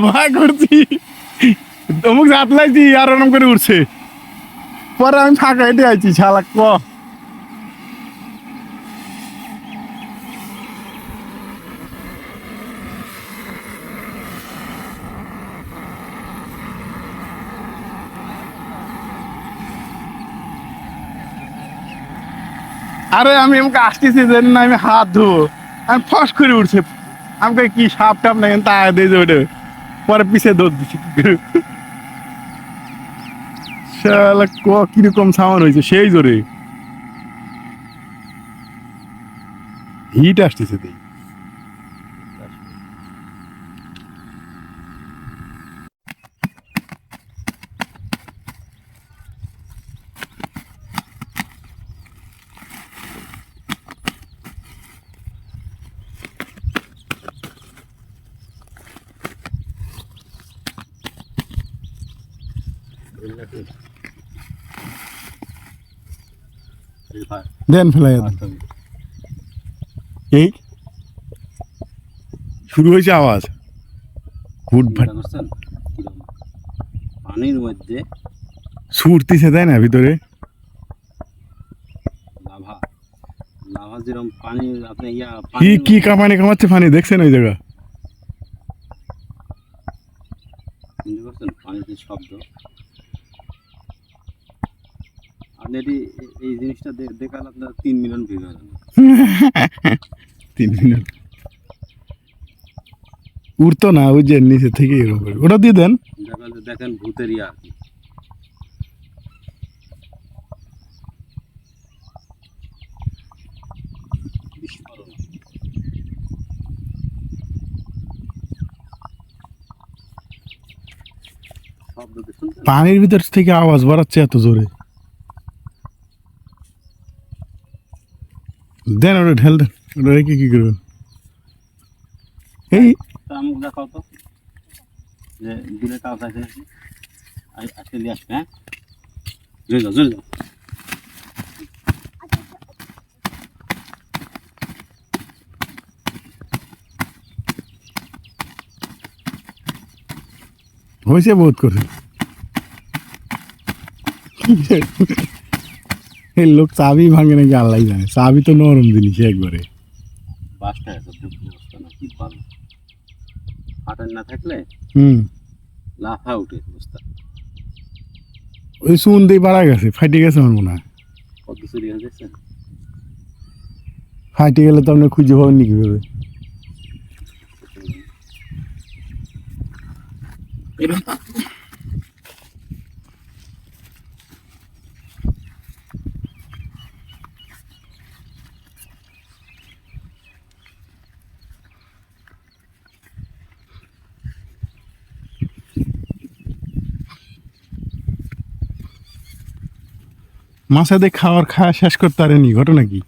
ভয় করছি, অমুক জাত লাগছি আর ওরম করে উঠছে। পরে আমি ফাঁকা হেঁটে আইছি শালা ক। আরে আমি আমাকে আসতেছি যে না আমি হাত ধোবো, আমি ফস করে উঠছে। আমাকে কি সাপ টাপ না তা দিয়ে যে ওটা পরে পিছিয়ে দৌড় দিচ্ছি কি করে। শালা ক কিরকম সাউন্ড হয়েছে সেই জোরে হিট আসতেছে তাই। দেন ফেলাই এই শুরু হয়েছে আওয়াজ হুটভাট পানির মধ্যে ছুটতেছে তাই না ভিতরে লাভা লাভা যেরকম পানি আপনি কি কি কামানি কামাচ্ছে পানি দেখছেন ওই জায়গা? শুনতে পাচ্ছেন পানিতে শব্দ। আপনি এটি এই জিনিসটা দেখালে আপনার 3 মিলিয়ন ভিউ হয়ে যাবে। 3 মিনিট উঠতো না ওই যে নিচে থেকে এরকম করে ওটা দিয়ে দেন। দেখেন ভূতের ইয়া আর কি। পানির ভিতর থেকে আওয়াজ বাড়াচ্ছে এত জোরে। দেন ওটা ঢেল দেন, ওটা রেখে কি করবেন? এই আমাকে দেখাও তো যে দিলে কাজ আছে নাকি। আজকে নিয়ে আসবে। হ্যাঁ জোরে যাও জোরে যাও। হয়েছে বহুত করে এই লোক চাবি ভাঙে নাকি আল্লাহ জানে, চাবি তো নরম জিনিস একবারে। বাসটা এত অবস্থা না কি ভালো ফাটার না থাকলে লাফা উঠে অবস্থা। ওই চুন দিয়ে বাড়া গেছে, ফাইটে গেছে আমার মনে হয়। কত চুরি হয়ে গেছে ফাইটে গেলে তো আপনি খুঁজে পাবেন নাকি ভাবে। মাছাদের খাওয়ার খাওয়া শেষ করতে পারেনি, ঘটনা কি?